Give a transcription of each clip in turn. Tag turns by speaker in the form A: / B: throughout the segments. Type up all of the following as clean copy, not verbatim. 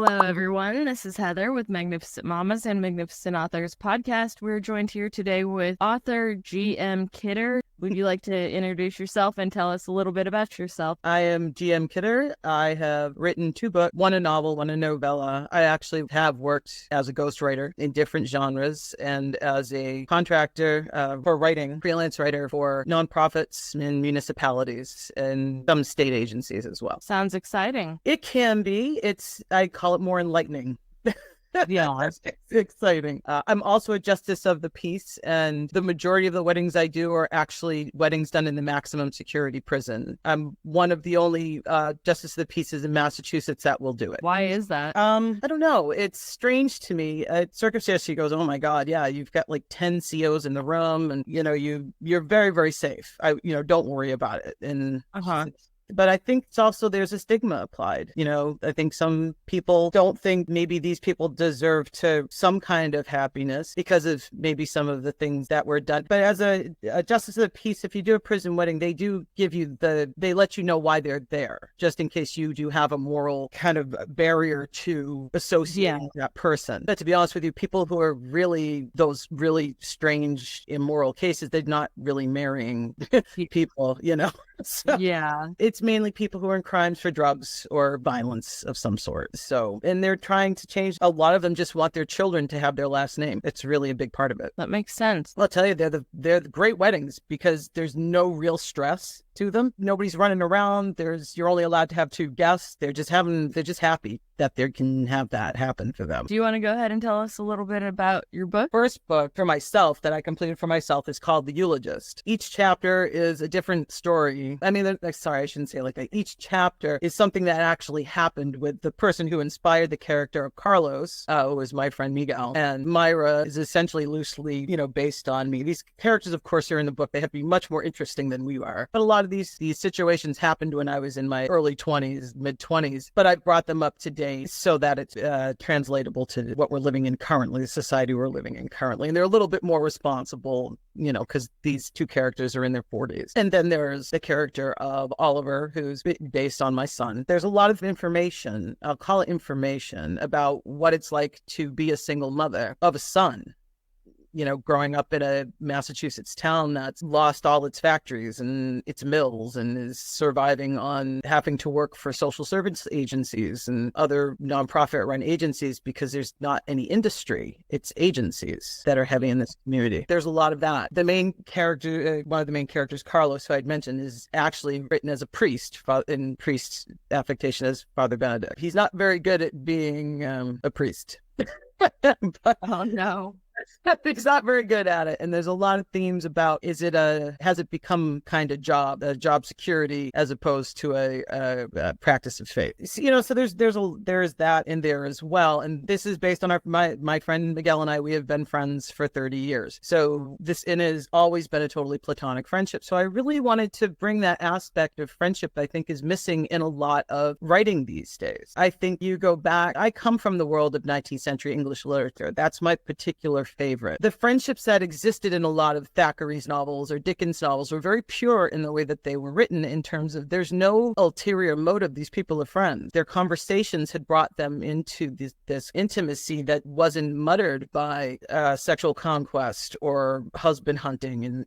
A: Hello, everyone. This is Heather with Magnificent Mommas and Magnificent Authors podcast. We're joined here today with author G.M. Kidder. Would you like to introduce yourself and tell us a little bit about yourself?
B: I am G.M. Kidder. I have written 2 books, one a novel, one a novella. I actually have worked as a ghostwriter in different genres and as a contractor for writing, freelance writer for nonprofits and municipalities and some state agencies as well.
A: Sounds exciting.
B: It can be. I call it more enlightening.
A: Yeah,
B: it's exciting. I'm also a justice of the peace, and the majority of the weddings I do are actually weddings done in the maximum security prison. I'm one of the only justice of the peaces in Massachusetts that will do it.
A: Why is that?
B: I don't know. It's strange to me. Circumstance, she goes, oh my God, yeah, you've got like 10 COs in the room, and you're very, very safe. Don't worry about it. And But I think it's also there's a stigma applied. I think some people don't think maybe these people deserve some kind of happiness because of maybe some of the things that were done. But as a justice of the peace, if you do a prison wedding, they do give you they let you know why they're there, just in case you do have a moral kind of barrier to associating with that person. But to be honest with you, people who are really those really strange, immoral cases, they're not really marrying people, So,
A: yeah.
B: It's mainly people who are in crimes for drugs or violence of some sort. So, and they're trying to change. A lot of them just want their children to have their last name. It's really a big part of it.
A: That makes sense.
B: I'll tell you, they're the great weddings because there's no real stress to them. Nobody's running around. You're only allowed to have 2 guests. They're just happy that they can have that happen for them.
A: Do you want to go ahead and tell us a little bit about your book?
B: First book for myself that I completed for myself is called The Eulogist. Each chapter is a different story. I mean, sorry, I shouldn't say it like that. Each chapter is something that actually happened with the person who inspired the character of Carlos, who was my friend Miguel. And Myra is essentially loosely, based on me. These characters, of course, are in the book. They have to be much more interesting than we are. But a lot of these situations happened when I was in my early 20s, mid 20s. But I brought them up to date so that it's translatable to what we're living in currently, the society we're living in currently. And they're a little bit more responsible, because these 2 characters are in their 40s. And then there's the character of Oliver, who's based on my son. There's a lot of information, I'll call it information, about what it's like to be a single mother of a son. Growing up in a Massachusetts town that's lost all its factories and its mills and is surviving on having to work for social service agencies and other nonprofit-run agencies because there's not any industry. It's agencies that are heavy in this community. There's a lot of that. The main character, one of the main characters, Carlos, who I'd mentioned, is actually written as a priest, in priest affectation as Father Benedict. He's not very good at being a priest.
A: But, oh, no.
B: He's not very good at it. And there's a lot of themes about, has it become kind of job security as opposed to a practice of faith? So there's that in there as well. And this is based on my friend Miguel and I, we have been friends for 30 years. So this has always been a totally platonic friendship. So I really wanted to bring that aspect of friendship that I think is missing in a lot of writing these days. I think you go back, I come from the world of 19th century English literature. That's my particular favorite. The friendships that existed in a lot of Thackeray's novels or Dickens novels were very pure in the way that they were written, in terms of there's no ulterior motive. These people are friends. Their conversations had brought them into this intimacy that wasn't muttered by sexual conquest or husband hunting and,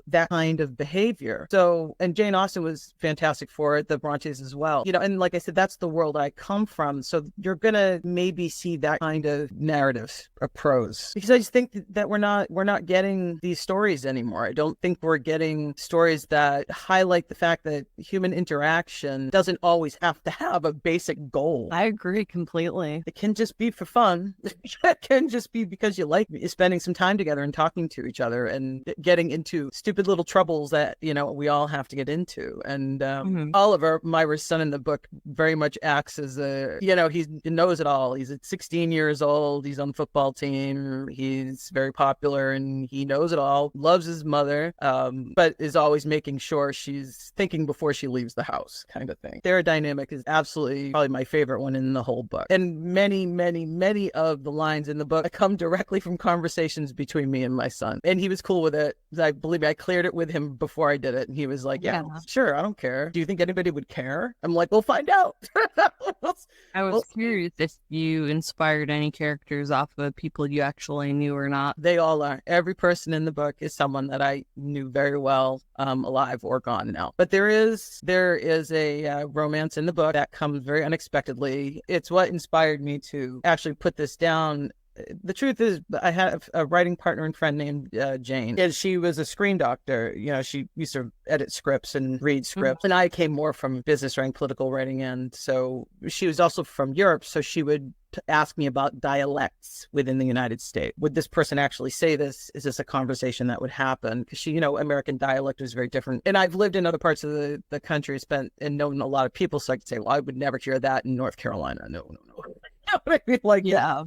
B: that kind of behavior. So, and Jane Austen was fantastic for it, the Brontes as well. And like I said, that's the world I come from. So you're going to maybe see that kind of narrative or prose. Because I just think that we're not getting these stories anymore. I don't think we're getting stories that highlight the fact that human interaction doesn't always have to have a basic goal.
A: I agree completely.
B: It can just be for fun. It can just be because you like spending some time together and talking to each other and getting into stupid little troubles that, we all have to get into. And Oliver, Myra's son in the book, very much acts as he knows it all. He's 16 years old. He's on the football team. He's very popular and he knows it all, loves his mother, but is always making sure she's thinking before she leaves the house, kind of thing. Their dynamic is absolutely probably my favorite one in the whole book. And many, many, many of the lines in the book come directly from conversations between me and my son. And he was cool with it. I believe I cleared it with him before I did it. And he was like, yeah, sure. I don't care. Do you think anybody would care? I'm like, we'll find out.
A: I was curious if you inspired any characters off of people you actually knew or not.
B: They all are. Every person in the book is someone that I knew very well, alive or gone now. But there is a romance in the book that comes very unexpectedly. It's what inspired me to actually put this down. The truth is, I had a writing partner and friend named Jane, and she was a screen doctor. You know, she used to edit scripts and read scripts, and I came more from business writing, political writing, and so she was also from Europe, so she would ask me about dialects within the United States. Would this person actually say this? Is this a conversation that would happen? Because she, American dialect is very different. And I've lived in other parts of the country, spent and known a lot of people, so I could say, well, I would never hear that in North Carolina. No. Like, yeah,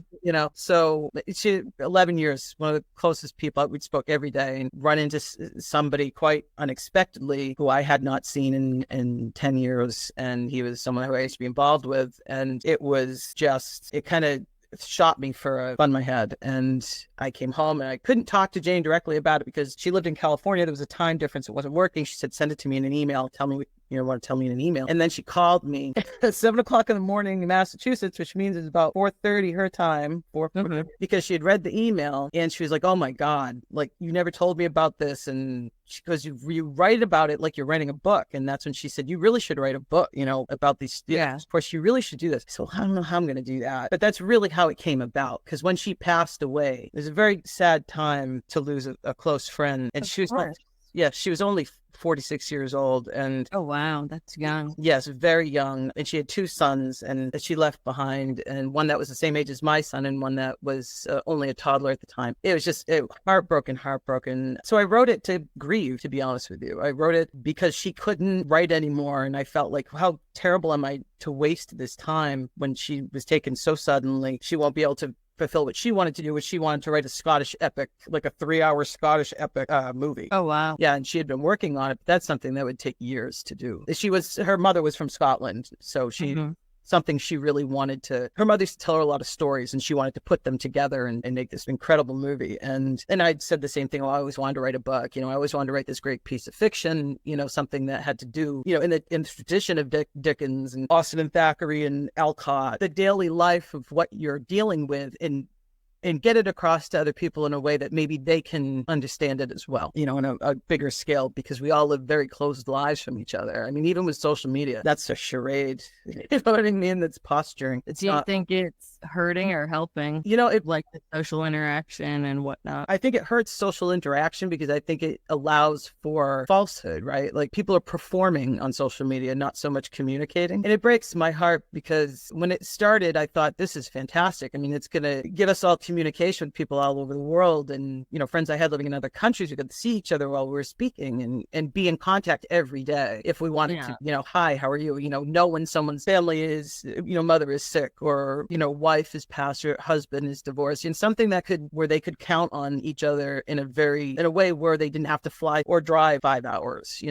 B: so she, 11 years, one of the closest people. We spoke every day and run into somebody quite unexpectedly who I had not seen in 10 years. And he was someone who I used to be involved with. And it kind of shot me for a gun in my head. And I came home and I couldn't talk to Jane directly about it because she lived in California. There was a time difference. It wasn't working. She said, send it to me in an email. Tell me what you want to tell me in an email. And then she called me at 7:00 in the morning in Massachusetts, which means it's about 4:30 her time, because she had read the email and she was like, oh my God, like you never told me about this. And she goes, you write about it like you're writing a book. And that's when she said, you really should write a book, about these. Yeah. Of course, you really should do this. So I don't know how I'm going to do that. But that's really how it came about. Because when she passed away, it was a very sad time to lose a close friend. And she was only 46 years old. And
A: oh wow, that's young.
B: Yes, very young. And she had 2 sons and that she left behind, and one that was the same age as my son and one that was only a toddler at the time. It was just heartbroken. So I wrote it to grieve, to be honest with you. I wrote it because she couldn't write anymore, and I felt like, how terrible am I to waste this time when she was taken so suddenly. She won't be able to fulfill what she wanted to do, which she wanted to write a Scottish epic, like a 3-hour Scottish epic movie.
A: Oh, wow.
B: Yeah, and she had been working on it. But that's something that would take years to do. Her mother was from Scotland, so something she really wanted to. Her mother used to tell her a lot of stories, and she wanted to put them together and make this incredible movie. And I'd said the same thing. Well, I always wanted to write a book. I always wanted to write this great piece of fiction. Something that had to do, in the tradition of Dickens and Austen and Thackeray and Alcott, the daily life of what you're dealing with and get it across to other people in a way that maybe they can understand it as well, on a bigger scale, because we all live very closed lives from each other. I mean, even with social media, that's a charade. You know what I mean? That's posturing.
A: Do you think it's hurting or helping? Like the social interaction and whatnot.
B: I think it hurts social interaction because I think it allows for falsehood, right? Like people are performing on social media, not so much communicating. And it breaks my heart because when it started, I thought, this is fantastic. I mean, it's going to give us all communication with people all over the world, and friends I had living in other countries, we could see each other while we were speaking and be in contact every day if we wanted to. Hi, how are you? Know when someone's family is, mother is sick, or wife is passed, or husband is divorced, and something where they could count on each other in a way where they didn't have to fly or drive 5 hours.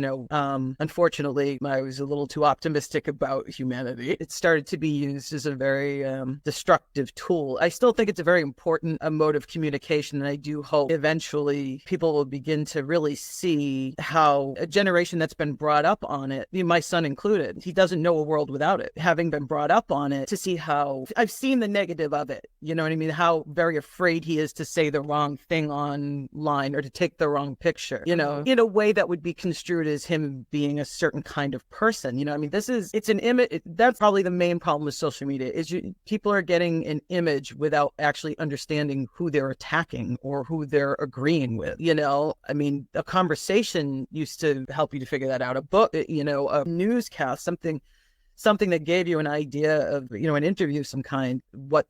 B: Unfortunately, I was a little too optimistic about humanity. It started to be used as a very destructive tool. I still think it's a very important mode of communication, and I do hope eventually people will begin to really see how a generation that's been brought up on it, my son included, he doesn't know a world without it, having been brought up on it, to see how I've seen the negative of it, you know what I mean, how very afraid he is to say the wrong thing online or to take the wrong picture, in a way that would be construed as him being a certain kind of person. I mean, it's an image. That's probably the main problem with social media, is people are getting an image without actually understanding who they're attacking or who they're agreeing with. I mean, a conversation used to help you to figure that out. A book, a newscast, something that gave you an idea of, an interview of some kind, what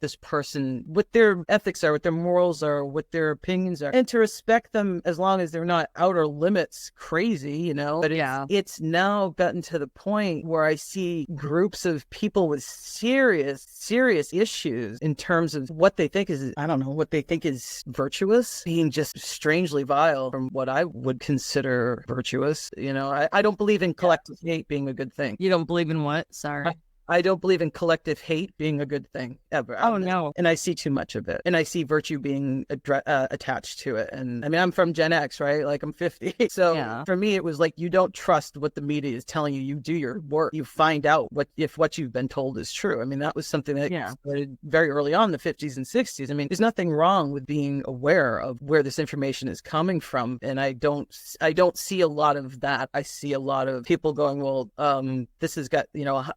B: their ethics are, what their morals are, what their opinions are, and to respect them as long as they're not outer limits crazy, But it's now gotten to the point where I see groups of people with serious issues in terms of what they think is virtuous, being just strangely vile from what I would consider virtuous. I don't believe in collective hate being a good thing.
A: You don't believe in what? Sorry.
B: I don't believe in collective hate being a good thing ever.
A: Oh, no.
B: And I see too much of it. And I see virtue being attached to it. And I mean, I'm from Gen X, right? Like I'm 50. So for me, it was like, you don't trust what the media is telling you. You do your work. You find out if what you've been told is true. I mean, that was something that started very early on in the 50s and 60s. I mean, there's nothing wrong with being aware of where this information is coming from. And I don't see a lot of that. I see a lot of people going, well, this has got,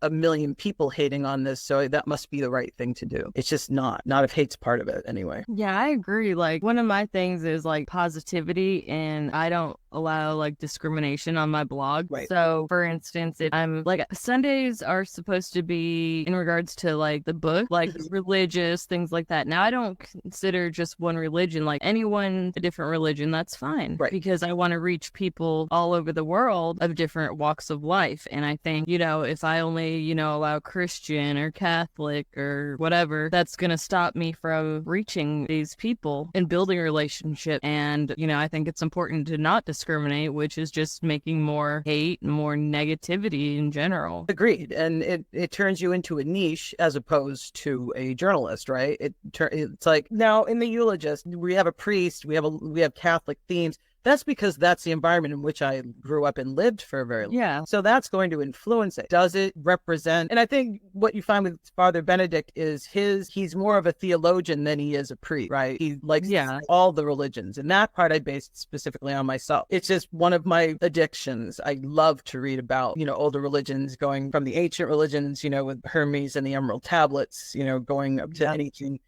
B: a million people hating on this, so that must be the right thing to do. It's just not if hate's part of it anyway.
A: Yeah, I agree. Like, one of my things is like positivity, and I don't allow like discrimination on my blog.
B: Right.
A: So for instance, if I'm like, Sundays are supposed to be in regards to like the book, like religious things like that. Now I don't consider just one religion, like anyone a different religion, that's fine.
B: Right.
A: Because I want to reach people all over the world of different walks of life. And I think, if I only, allow Christian or Catholic or whatever, that's going to stop me from reaching these people and building a relationship. And, I think it's important to not discriminate, which is just making more hate and more negativity in general.
B: Agreed. And it turns you into a niche as opposed to a journalist, right? It's like, now in the eulogist, we have a priest, we have Catholic themes. That's because that's the environment in which I grew up and lived for a very long time.
A: Yeah.
B: So that's going to influence it. Does it represent? And I think what you find with Father Benedict is he's more of a theologian than he is a priest, right? He likes all the religions. And that part I based specifically on myself. It's just one of my addictions. I love to read about, older religions, going from the ancient religions, with Hermes and the Emerald Tablets, going up to anything,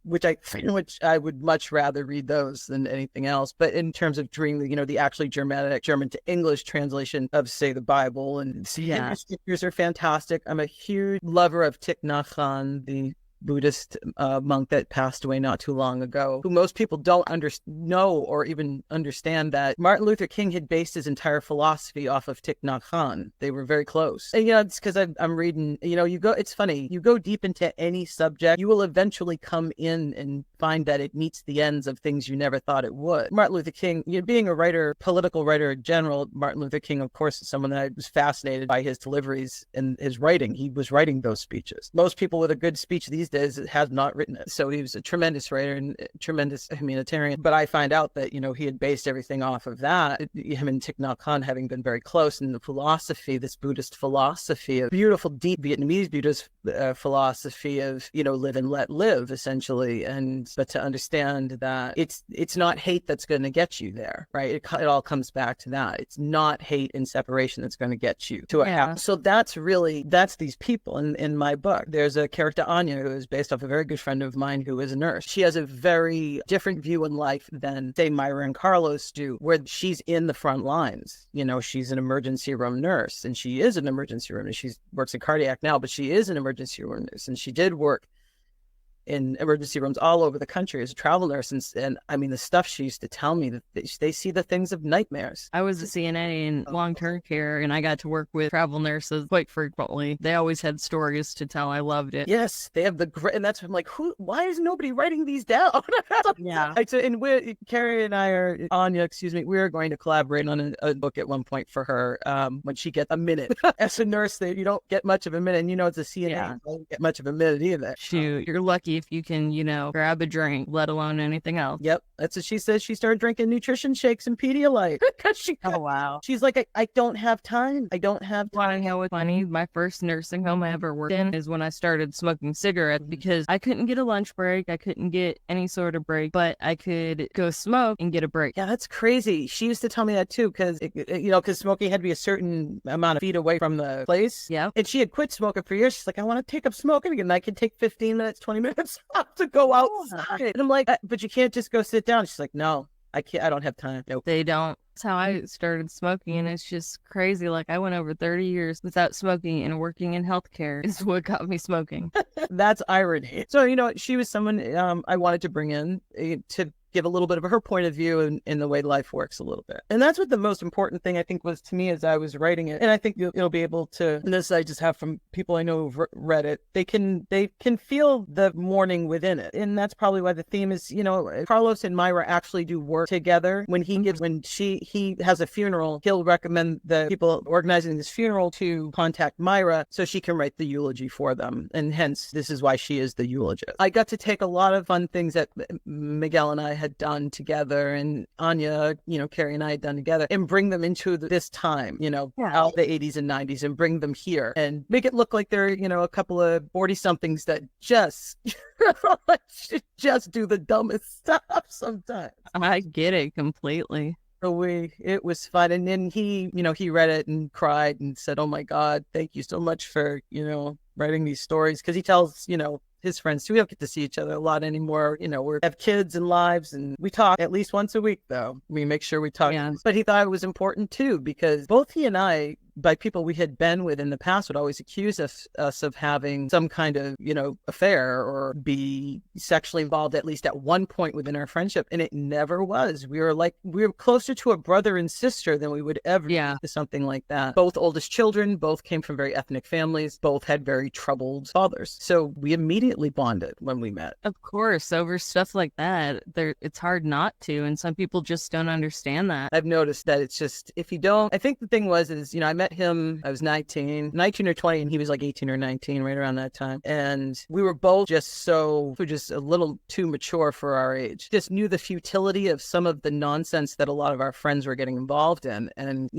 B: which I would much rather read those than anything else. But in terms of doing the actually German to English translation of, say, the Bible, and Hebrew scriptures are fantastic. I'm a huge lover of Thich Nhat Hanh, the Buddhist monk that passed away not too long ago, who most people don't know or even understand that Martin Luther King had based his entire philosophy off of Thich Nhat Hanh. They were very close. And, it's because I'm reading, it's funny, you go deep into any subject, you will eventually come in and find that it meets the ends of things you never thought it would. Martin Luther King, being a writer, political writer in general, Martin Luther King, of course, is someone that I was fascinated by his deliveries and his writing. He was writing those speeches. Most people with a good speech these days have not written it. So he was a tremendous writer and tremendous humanitarian. But I find out that, he had based everything off of that. Him and Thich Nhat Hanh having been very close in the philosophy, this Buddhist philosophy of beautiful, deep Vietnamese Buddhist philosophy of, live and let live, essentially. But to understand that it's not hate that's going to get you there, right? It all comes back to that. It's not hate and separation that's going to get you to a happy. So that's these people in my book. There's a character, Anya, who is based off a very good friend of mine who is a nurse. She has a very different view in life than, say, Myra and Carlos do, where she's in the front lines. She's an emergency room nurse, and she is an emergency room nurse. She works in cardiac now, but she is an emergency room nurse, and she did work in emergency rooms all over the country as a travel nurse. And I mean, the stuff she used to tell me, that they see the things of nightmares.
A: I was a CNA in long-term care, and I got to work with travel nurses quite frequently. They always had stories to tell. I loved it.
B: Yes, they have and that's, I'm like, why is nobody writing these down?
A: Yeah.
B: And Carrie and Anya, we are going to collaborate on a book at one point for her when she gets a minute. As a nurse, you don't get much of a minute. And as a CNA, you don't get much of a minute either.
A: Shoot, you're lucky if you can, grab a drink, let alone anything else.
B: Yep. That's what she says. She started drinking nutrition shakes and Pedialyte.
A: Oh, wow.
B: She's like, I don't have time. I don't have time.
A: Want to know what's funny? My first nursing home I ever worked in is when I started smoking cigarettes, because I couldn't get a lunch break. I couldn't get any sort of break, but I could go smoke and get a break.
B: Yeah, that's crazy. She used to tell me that too, because, because smoking had to be a certain amount of feet away from the place.
A: Yeah.
B: And she had quit smoking for years. She's like, I want to take up smoking again. I can take 15 minutes, 20 minutes to go outside. And I'm like, but you can't just go sit down. She's like, no, I can't. I don't have time. Nope.
A: They don't. That's how I started smoking, and it's just crazy. Like, I went over 30 years without smoking, and working in healthcare is what got me smoking.
B: That's irony. So, she was someone I wanted to bring in to give a little bit of her point of view in the way life works a little bit. And that's what the most important thing I think was to me as I was writing it. And I think you'll be able to, and this I just have from people I know who've read it, they can feel the mourning within it. And that's probably why the theme is, Carlos and Myra actually do work together. When he has a funeral, he'll recommend the people organizing this funeral to contact Myra so she can write the eulogy for them. And hence, this is why she is the eulogist. I got to take a lot of fun things that Miguel and I had done together, and Anya, Carrie and I had done together, and bring them into this time, out the 80s and 90s, and bring them here and make it look like they're, a couple of 40-somethings that just do the dumbest stuff sometimes.
A: I get it completely.
B: So it was fun. And then he read it and cried and said, "Oh my God, thank you so much for, writing these stories." Because he tells, his friends too, we don't get to see each other a lot anymore. We have kids and lives, and we talk at least once a week, though. We make sure we talk. Yeah. But he thought it was important too, because both he and I, by people we had been with in the past, would always accuse us of having some kind of, affair or be sexually involved at least at one point within our friendship. And it never was. We were closer to a brother and sister than we would ever be to something like that. Both oldest children, both came from very ethnic families, both had very troubled fathers. So we immediately bonded when we met.
A: Of course, over stuff like that, it's hard not to. And some people just don't understand that.
B: I've noticed that it's just, if you don't, I think the thing is, I met him, I was 19 or 20, and he was like 18 or 19, right around that time. And we were both just a little too mature for our age. Just knew the futility of some of the nonsense that a lot of our friends were getting involved in. And,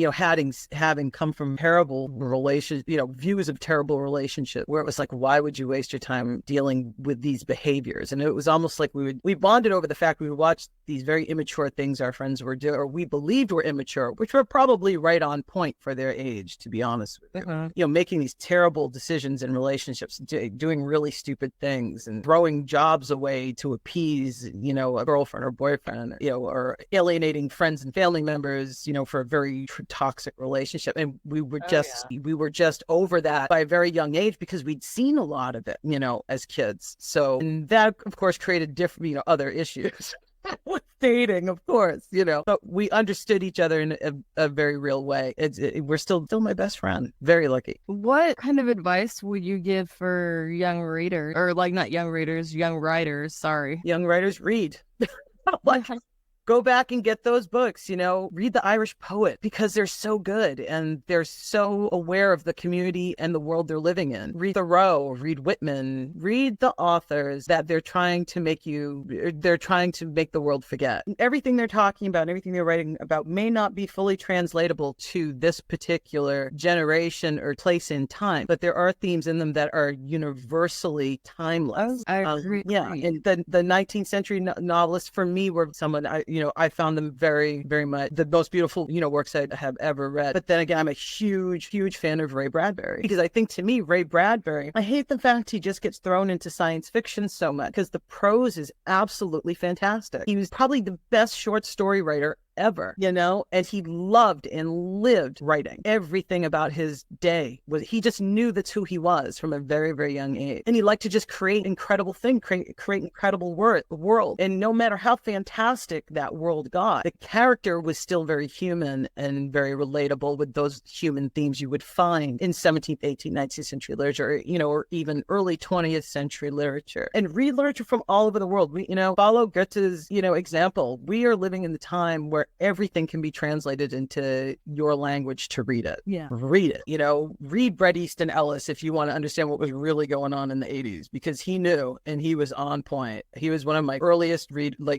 B: having come from terrible relations, views of terrible relationships, where it was like, why would you waste your time dealing with these behaviors? And it was almost like we bonded over the fact we would watch these very immature things our friends were doing, or we believed were immature, which were probably right on point for their age, to be honest with you. Making these terrible decisions in relationships, doing really stupid things, and throwing jobs away to appease, a girlfriend or boyfriend, or alienating friends and family members, for a very toxic relationship. And we were just over that by a very young age, because we'd seen a lot of it, as kids. So, and that of course created different, other issues. With dating, of course, but we understood each other in a very real way. We're still my best friend. Very lucky.
A: What kind of advice would you give for young readers, or not young readers, young writers? Sorry,
B: young writers, read. Go back and get those books, read The Irish Poet, because they're so good and they're so aware of the community and the world they're living in. Read Thoreau, read Whitman, read the authors that they're trying to make the world forget. Everything they're talking about, everything they're writing about may not be fully translatable to this particular generation or place in time, but there are themes in them that are universally timeless.
A: I agree.
B: Yeah, and the 19th century novelists for me were someone I found them very, very much the most beautiful, works I have ever read. But then again, I'm a huge, huge fan of Ray Bradbury, because I think to me, Ray Bradbury, I hate the fact he just gets thrown into science fiction so much, because the prose is absolutely fantastic. He was probably the best short story writer ever, and he loved and lived writing. Everything about his day he just knew that's who he was from a very, very young age. And he liked to just create incredible things, create incredible world. And no matter how fantastic that world got, the character was still very human and very relatable with those human themes you would find in 17th, 18th, 19th century literature, or even early 20th century literature. And read literature from all over the world. We, follow Goethe's, example. We are living in the time where everything can be translated into your language to read it.
A: Yeah.
B: Read it. Read Bret Easton Ellis if you want to understand what was really going on in the 80s, because he knew and he was on point. He was one of my earliest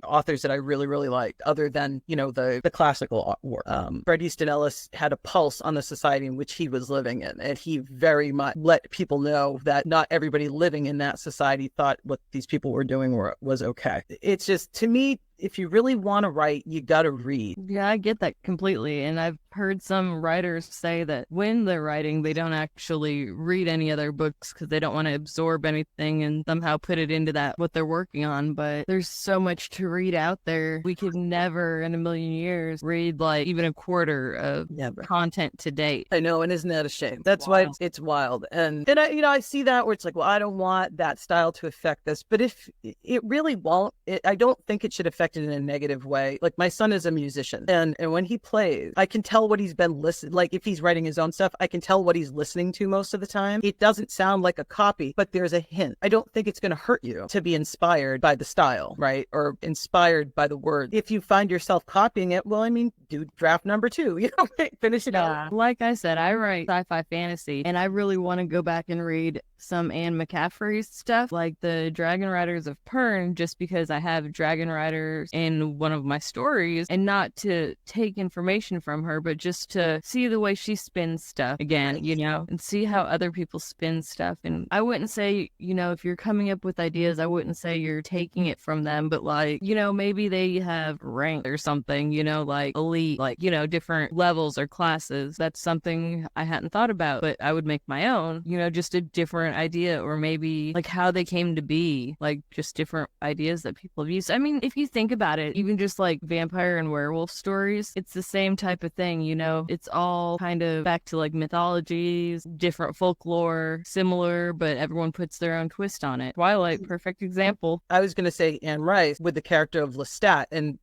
B: authors that I really, really liked, other than, the classical work. Bret Easton Ellis had a pulse on the society in which he was living in, and he very much let people know that not everybody living in that society thought what these people were doing was okay. It's just, to me, if you really want to write, you got to read.
A: Yeah, I get that completely. And I've heard some writers say that when they're writing, they don't actually read any other books because they don't want to absorb anything and somehow put it into what they're working on. But there's so much to read out there. We could never in a million years read even a quarter of content to date.
B: I know, and isn't that a shame? That's why it's wild. And then I see that where it's like, well, I don't want that style to affect this. But if it really won't, I don't think it should affect affected in a negative way. Like my son is a musician, and when he plays, I can tell what he's been listening. Like if he's writing his own stuff, I can tell what he's listening to most of the time. It doesn't sound like a copy, but there's a hint. I don't think it's going to hurt you to be inspired by the style, right? Or inspired by the word. If you find yourself copying it, well, I mean, do draft number 2, you know, finish it out.
A: Like I said, I write sci-fi fantasy, and I really want to go back and read some Anne McCaffrey's stuff, like the Dragon Riders of Pern, just because I have Dragon Riders in one of my stories, and not to take information from her, but just to see the way she spins stuff again, you know, and see how other people spin stuff. And I wouldn't say, you know, if you're coming up with ideas, I wouldn't say you're taking it from them, but like, you know, maybe they have rank or something, you know, like elite, like, you know, different levels or classes. That's something I hadn't thought about, but I would make my own, you know, just a different idea, or maybe like how they came to be, like just different ideas that people have used. I mean, if you think about it, even just like vampire and werewolf stories, it's the same type of thing, you know, it's all kind of back to like mythologies, different folklore, similar, but everyone puts their own twist on it. Twilight, perfect example.
B: I was going to say Anne Rice with the character of Lestat, and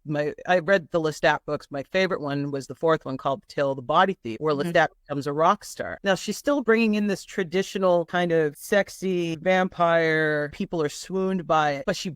B: I read the Lestat books. My favorite one was the 4th one called The Tale of the Body Thief, where Lestat becomes a rock star. Now she's still bringing in this traditional kind of sexy vampire, people are swooned by it, but she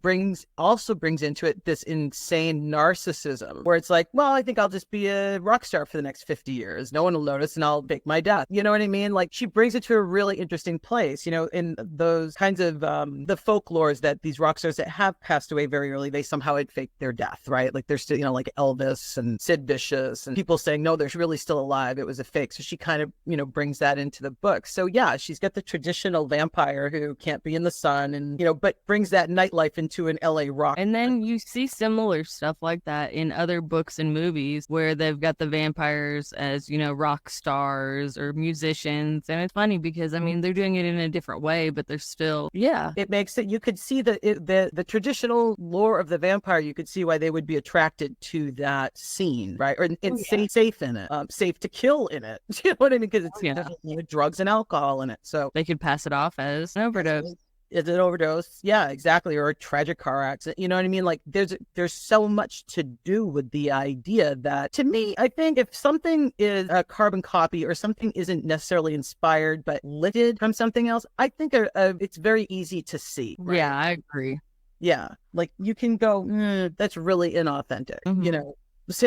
B: also brings into it this insane narcissism where it's like, well, I think I'll just be a rock star for the next 50 years. No one will notice and I'll fake my death. You know what I mean? Like she brings it to a really interesting place, you know, in those kinds of the folklores that these rock stars that have passed away very early, they somehow had faked their death, right? Like there's still, you know, like Elvis and Sid Vicious and people saying, no, they're really still alive. It was a fake. So she kind of, you know, brings that into the book. So yeah, she's got the traditional vampire who can't be in the sun and, you know, but brings that nightlife into an LA rock.
A: And then you see similar stuff like that in other books and movies where they've got the vampires as, you know, rock stars or musicians. And it's funny because, I mean, they're doing it in a different way, but they're still, yeah.
B: It makes it, you could see the traditional lore of the vampire, you could see why they would be attracted to that scene, right? Or it's safe in it, safe to kill in it. You know what I mean? Because it's you know, drugs and alcohol in it. So
A: they could pass it off as an overdose.
B: Is an overdose? Yeah, exactly. Or a tragic car accident. You know what I mean? Like there's so much to do with the idea that, to me, I think if something is a carbon copy or something isn't necessarily inspired but lifted from something else, I think it's very easy to see.
A: Right? Yeah, I agree.
B: Yeah, like you can go, that's really inauthentic. You know,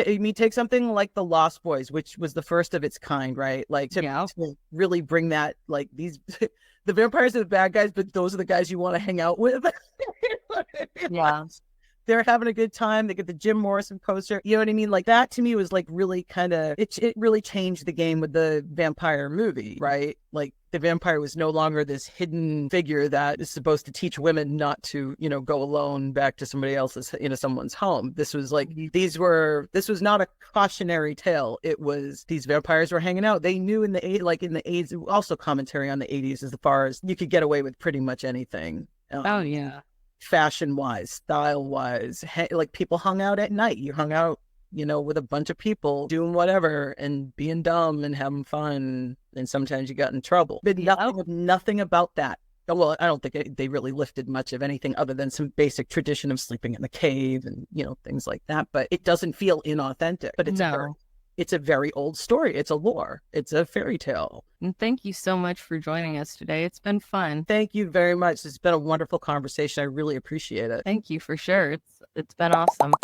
B: I mean, take something like The Lost Boys, which was the first of its kind, right? Like to really bring that, like these. The vampires are the bad guys, but those are the guys you want to hang out with.
A: Yeah.
B: They're having a good time. They get the Jim Morrison poster. You know what I mean? Like that to me was like really kind of, it really changed the game with the vampire movie, right? Like the vampire was no longer this hidden figure that is supposed to teach women not to, you know, go alone back to somebody else's, you know, someone's home. This was like, this was not a cautionary tale. It was, these vampires were hanging out. They knew in the 80s, also commentary on the 80s as far as you could get away with pretty much anything.
A: Oh, yeah.
B: Fashion wise, style wise, like people hung out at night. You hung out, you know, with a bunch of people doing whatever and being dumb and having fun. And sometimes you got in trouble. But nothing about that. Well, I don't think they really lifted much of anything other than some basic tradition of sleeping in the cave and, you know, things like that. But it doesn't feel inauthentic. But it's a very old story. It's a lore. It's a fairy tale.
A: And thank you so much for joining us today. It's been fun.
B: Thank you very much. It's been a wonderful conversation. I really appreciate it.
A: Thank you for sure. It's been awesome.